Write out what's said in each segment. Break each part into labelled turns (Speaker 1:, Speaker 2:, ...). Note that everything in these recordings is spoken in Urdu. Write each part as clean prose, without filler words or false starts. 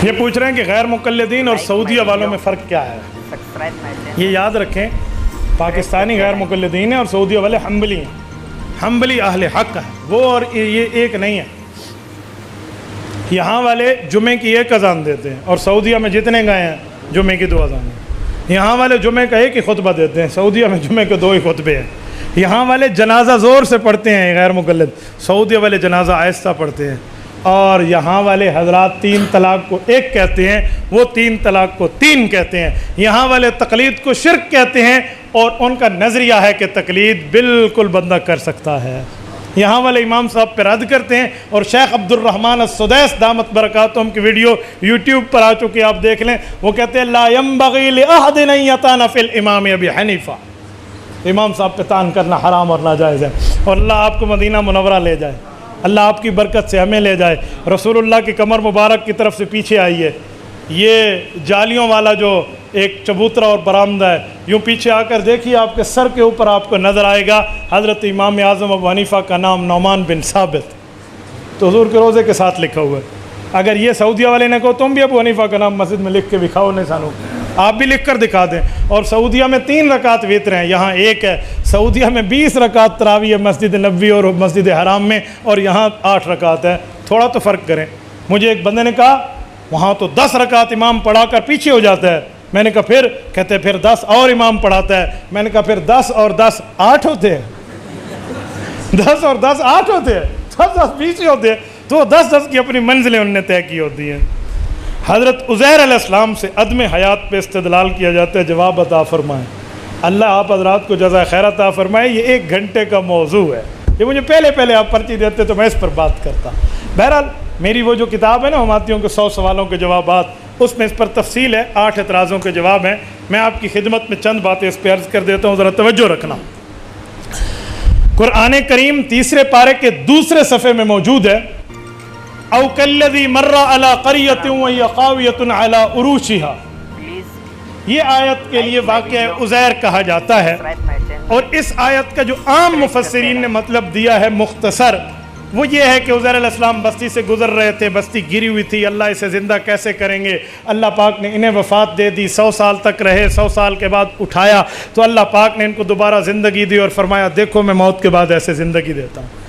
Speaker 1: یہ پوچھ رہے ہیں کہ غیر مقلدین اور سعودیہ والوں میں فرق کیا ہے؟ یہ یاد رکھیں، پاکستانی غیر مقلدین ہیں اور سعودیہ والے حنبلی ہیں. حنبلی اہل حق ہیں وہ، اور یہ ایک نہیں ہے. یہاں والے جمعے کی ایک اذان دیتے ہیں اور سعودیہ میں جتنے گئے ہیں جمعے کی 2 اذانیں. یہاں والے جمعے کا ایک ہی خطبہ دیتے ہیں، سعودیہ میں جمعے کے 2 ہی خطبے ہیں. یہاں والے جنازہ زور سے پڑھتے ہیں غیر مقلد، سعودیہ والے جنازہ آہستہ پڑھتے ہیں. اور یہاں والے حضرات 3 طلاق کو 1 کہتے ہیں، وہ 3 طلاق کو 3 کہتے ہیں. یہاں والے تقلید کو شرک کہتے ہیں اور ان کا نظریہ ہے کہ تقلید بالکل بندہ کر سکتا ہے. یہاں والے امام صاحب پہ رد کرتے ہیں، اور شیخ عبد الرحمن السدیس دامت برکاتہم کی ویڈیو یوٹیوب پر آ چکی آپ دیکھ لیں. وہ کہتے ہیں لا ينبغي لأحد ان يطعن في الامام ابی حنیفہ. امام صاحب پہ طعن کرنا حرام اور ناجائز ہے. اور اللہ آپ کو مدینہ منورہ لے جائے، اللہ آپ کی برکت سے ہمیں لے جائے. رسول اللہ کی کمر مبارک کی طرف سے پیچھے آئیے. یہ جالیوں والا جو ایک چبوترا اور برآمدہ ہے، یوں پیچھے آ کر دیکھیے، آپ کے سر کے اوپر آپ کو نظر آئے گا حضرت امام اعظم ابو حنیفہ کا نام نعمان بن ثابت، تو حضور کے روزے کے ساتھ لکھا ہوا ہے. اگر یہ سعودیہ والے نے کہو تم بھی ابو حنیفہ کا نام مسجد میں لکھ کے دکھاؤ، نہیں سانو آپ بھی لکھ کر دکھا دیں. اور سعودیہ میں 3 رکعت وتر ہیں، یہاں 1 ہے. سعودیہ میں 20 رکعت تراویح ہے مسجد نبوی اور مسجد حرام میں، اور یہاں 8 رکعت ہے. تھوڑا تو فرق کریں. مجھے ایک بندے نے کہا وہاں تو 10 رکعت امام پڑھا کر پیچھے ہو جاتا ہے. میں نے کہا پھر؟ کہتے پھر 10 اور امام پڑھاتا ہے. میں نے کہا پھر 10 اور 10 8 ہوتے ہیں. 10 اور 10 8 ہوتے ہیں، 10 10 پیچھے ہوتے ہیں. تو 10 10 کی اپنی منزلیں انہوں نے طے کی ہوتی ہیں. حضرت عزیر علیہ السلام سے عدم حیات پہ استدلال کیا جاتا ہے. جواب عطا فرمائیں. اللہ آپ حضرات کو جزائے خیر عطا فرمائے. یہ 1 گھنٹے کا موضوع ہے. یہ مجھے پہلے آپ پرچی دیتے تو میں اس پر بات کرتا. بہرحال میری وہ جو کتاب ہے نا حماتیوں کے 100 سوالوں کے جوابات، اس میں اس پر تفصیل ہے. 8 اعتراضوں کے جواب ہیں. میں آپ کی خدمت میں چند باتیں اس پہ عرض کر دیتا ہوں، ذرا توجہ رکھنا. قرآن کریم 3 پارے کے 2 صفحے میں موجود ہے، او کالذی مر علی قریۃ وہی خاویۃ علی عروشها. یہ آیت کے لیے واقعہ عزیر کہا جاتا ہے، اور اس آیت کا جو عام مفسرین نے مطلب دیا ہے مختصر، وہ یہ ہے کہ عزیر علیہ السلام بستی سے گزر رہے تھے، بستی گری ہوئی تھی، اللہ اسے زندہ کیسے کریں گے. اللہ پاک نے انہیں وفات دے دی، 100 سال تک رہے، 100 سال کے بعد اٹھایا تو اللہ پاک نے ان کو دوبارہ زندگی دی اور فرمایا دیکھو میں موت کے بعد ایسے زندگی دیتا ہوں.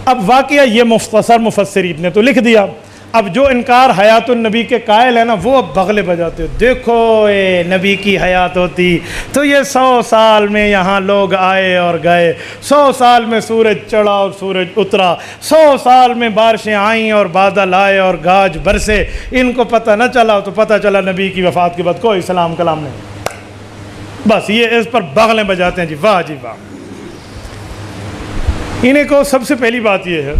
Speaker 1: اب واقعہ یہ مختصر مفسرین نے تو لکھ دیا. اب جو انکار حیات النبی کے قائل ہے نا، وہ اب بغلے بجاتے ہو، دیکھو اے نبی کی حیات ہوتی تو یہ 100 سال میں یہاں لوگ آئے اور گئے، 100 سال میں سورج چڑھا اور سورج اترا، 100 سال میں بارشیں آئیں اور بادل آئے اور گاج برسے، ان کو پتہ نہ چلا تو پتہ چلا نبی کی وفات کے بعد کوئی سلام کلام نہیں. بس یہ اس پر بغلیں بجاتے ہیں. جی واہ جی واہ. انہیں کو سب سے پہلی بات یہ ہے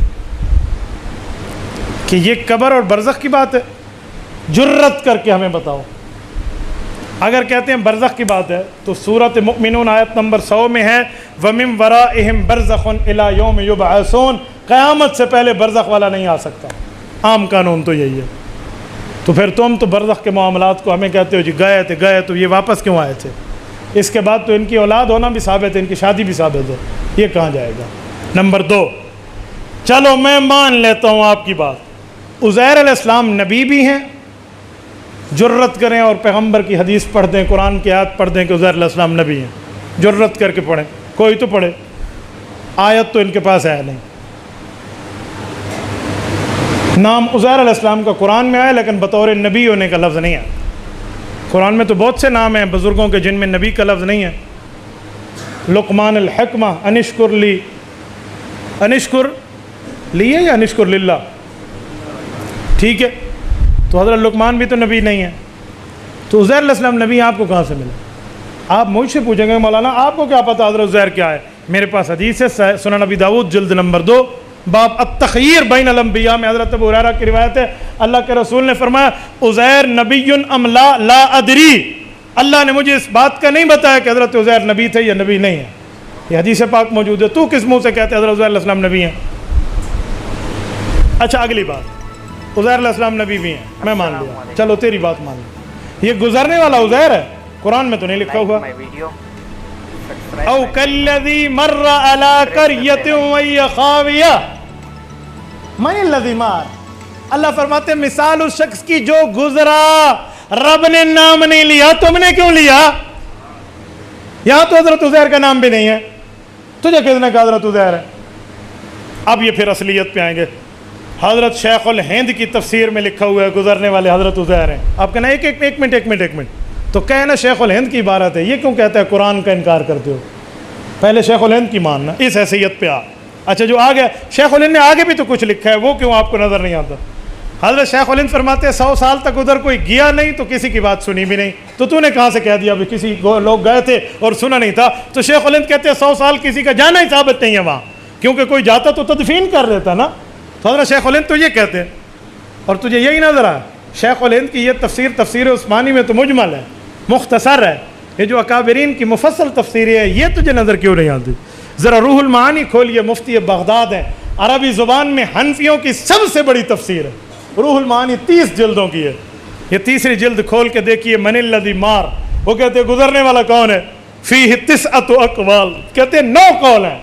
Speaker 1: کہ یہ قبر اور برزخ کی بات ہے. جرت کر کے ہمیں بتاؤ. اگر کہتے ہیں برزخ کی بات ہے تو سورۃ مؤمنون آیت نمبر 100 میں ہے وَمِن وَرَائِهِمْ بَرْزَخٌ إِلَى يَوْمِ يُبْعَثُونَ. قیامت سے پہلے برزخ والا نہیں آ سکتا. عام قانون تو یہی ہے. تو پھر تم تو برزخ کے معاملات کو ہمیں کہتے ہو جی گئے تو یہ واپس کیوں آئے تھے؟ اس کے بعد تو ان کی اولاد ہونا بھی ثابت ہے، ان کی شادی بھی ثابت ہے، یہ کہاں جائے گا؟ نمبر 2، چلو میں مان لیتا ہوں آپ کی بات، عزیر علیہ السلام نبی بھی ہیں. جرت کریں اور پیغمبر کی حدیث پڑھ دیں، قرآن کی آیت پڑھ دیں کہ عزیر علیہ السلام نبی ہیں. جرت کر کے پڑھیں، کوئی تو پڑھے. آیت تو ان کے پاس ہے نہیں. نام عزیر علیہ السلام کا قرآن میں آیا لیکن بطور نبی ہونے کا لفظ نہیں ہے. قرآن میں تو بہت سے نام ہیں بزرگوں کے جن میں نبی کا لفظ نہیں ہے. لقمان الحکمہ انشکر لی، انشکر لی ہے یا انشکر للہ؟ ٹھیک ہے، تو حضرت لقمان بھی تو نبی نہیں ہے. تو عزیر علیہ السلام نبی آپ کو کہاں سے ملے؟ آپ مجھ سے پوچھیں گے مولانا آپ کو کیا پتہ حضرت عزیر کیا ہے؟ میرے پاس حدیث ہے، سنن ابی داؤد جلد نمبر 2 باب التخیر بین الانبیاء میں حضرت ابو ہریرہ کی روایت ہے، اللہ کے رسول نے فرمایا عزیر نبی ام لا ادری. اللہ نے مجھے اس بات کا نہیں بتایا کہ حضرت عزیر نبی تھے یا نبی نہیں ہے. یہ حدیث پاک موجود ہے. تو کس منہ سے کہتے حضرت عزیر علیہ السلام نبی ہیں؟ اچھا اگلی بات، عزیر علیہ السلام نبی بھی ہیں، میں مان لیا، چلو تیری بات مان لیا. یہ گزرنے والا عزیر ہے، قرآن میں تو نہیں لکھا ہوا. او کالذی مر علی قریۃ وہی خاویہ. من الذی مار؟ اللہ فرماتے ہیں مثال اس شخص کی جو گزرا، رب نے نام نہیں لیا، تم نے کیوں لیا؟ یہاں تو حضرت عزیر کا نام بھی نہیں ہے، تجھے کس نے کہا حضرت عزیر ہے؟ اب یہ پھر اصلیت پہ آئیں گے. حضرت شیخ الہند کی تفسیر میں لکھا ہوا ہے گزرنے والے حضرت عزیر ہیں. آپ کہنا ایک منٹ تو کہنا شیخ الہند کی عبارت ہے، یہ کیوں کہتا ہے قرآن کا انکار کرتے ہو؟ پہلے شیخ الہند کی ماننا، اس حیثیت پہ آ. اچھا جو آگے شیخ الہند نے آگے بھی تو کچھ لکھا ہے، وہ کیوں آپ کو نظر نہیں آتا؟ حضرت شیخ الہند فرماتے ہیں 100 سال تک ادھر کوئی گیا نہیں تو کسی کی بات سنی بھی نہیں، تو نے کہاں سے کہہ دیا کسی لوگ گئے تھے اور سنا نہیں تھا؟ تو شیخ الہند کہتے ہیں 100 سال کسی کا جانا ہی ثابت نہیں ہے وہاں، کیونکہ کوئی جاتا تو تدفین کر دیتا نا. تو حضرت شیخ الہند تو یہ کہتے ہیں، اور تجھے یہی نظر آیا شیخ الہند کی یہ تفسیر عثمانی میں تو مجمل ہے، مختصر ہے. یہ جو اکابرین کی مفصل تفسیر ہے یہ تجھے نظر کیوں نہیں آتی؟ ذرا روح المعانی کھولیے، مفتی بغداد ہے، عربی زبان میں حنفیوں کی سب سے بڑی تفسیر ہے. روح المعانی 30 جلدوں کی ہے. یہ تیسری جلد کھول کے دیکھیے، من الذی مار. وہ کہتے ہیں گزرنے والا کون ہے؟ فیہ 9 اقوال، کہتے ہیں 9 قول ہیں.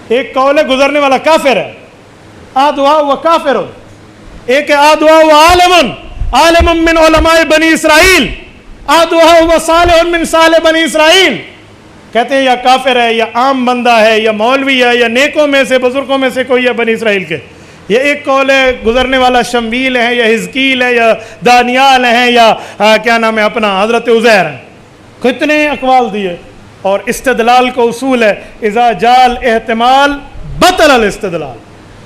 Speaker 1: ایک قول ہے گزرنے والا کافر ہے، آدعا و کافر. ایک ہے آدعا و عالم من علماء بنی اسرائیل، آدعا و صالح من صالح بنی اسرائیل. کہتے ہیں یا کافر ہے یا عام بندہ ہے یا مولوی ہے یا نیکوں میں سے بزرگوں میں سے کوئی ہے بنی اسرائیل کے. یہ ایک قول ہے گزرنے والا شمویل ہے یا حزقیل ہے یا دانیال ہیں یا کیا نام ہے اپنا حضرت عزیر ہیں. کتنے اقوال دیے. اور استدلال کو اصول ہے اذا جال احتمال بطل الاستدلال.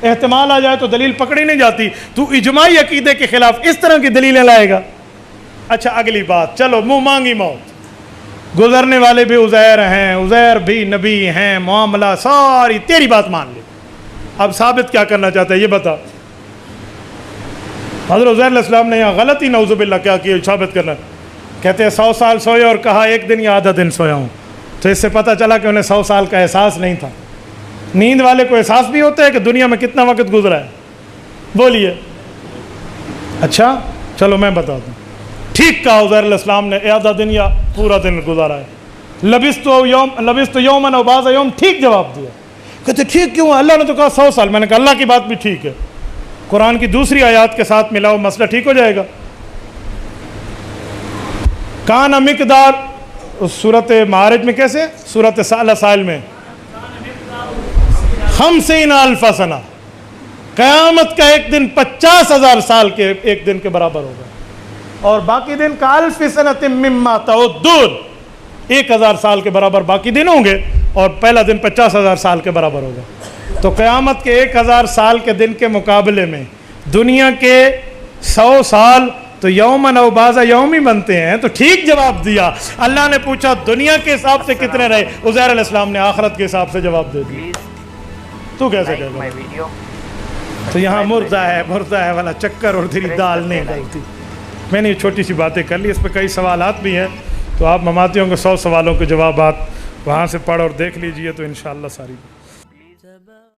Speaker 1: احتمال آ جائے تو دلیل پکڑی نہیں جاتی. تو اجماعی عقیدے کے خلاف اس طرح کی دلیلیں لائے گا. اچھا اگلی بات، چلو منہ مانگی موت. گزرنے والے بھی عزیر ہیں، عزیر بھی نبی ہیں، معاملہ ساری تیری بات مان لی. اب ثابت کیا کرنا چاہتا ہے یہ بتا. حضرت عزیر علیہ السلام نے یہاں غلطی نعوذ باللہ کیا کیا ثابت کرنا. کہتے ہیں 100 سال سوئے اور کہا 1 دن یا آدھا دن سویا ہوں. تو اس سے پتہ چلا کہ انہیں 100 سال کا احساس نہیں تھا. نیند والے کو احساس بھی ہوتا ہے کہ دنیا میں کتنا وقت گزرا ہے. بولیے. اچھا چلو میں بتاتا ہوں. ٹھیک کہا عزیر علیہ السلام نے آدھا دن یا پورا دن گزارا ہے. لبثت یوما او بعض یوم، ٹھیک جواب دیا. کہتے ٹھیک کیوں؟ اللہ نے تو کہا 100 سال. میں نے کہا اللہ کی بات بھی ٹھیک ہے، قرآن کی دوسری آیات کے ساتھ ملاؤ، مسئلہ ٹھیک ہو جائے گا. کان مقدار سورت معارج میں کیسے؟ سورت سائل میں 50,000 سنہ. قیامت کا ایک دن 50,000 سال کے ایک دن کے برابر ہوگا، اور باقی دن کا 1000 سنۃ مما تعدون، 1000 سال کے برابر باقی دن ہوں گے، اور پہلا دن 50,000 سال کے برابر ہوگا. تو قیامت کے 1000 سال کے دن کے مقابلے میں دنیا کے 100 سال تو یومن او بعض یوم ہی بنتے ہیں. تو ٹھیک جواب دیا. اللہ نے پوچھا دنیا کے حساب سے کتنے رہے؟ عزیر علیہ السلام نے آخرت کے حساب سے جواب دے دیا. تو کیسے کہے گا؟ تو یہاں مردہ ہے والا چکر اور تیری دال نہیں ڈلتی. میں نے یہ چھوٹی سی باتیں کر لی، اس پہ کئی سوالات بھی ہیں، تو آپ مماتیوں کے 100 سوالوں کے جوابات وہاں سے پڑھ اور دیکھ لیجئے تو انشاءاللہ ساری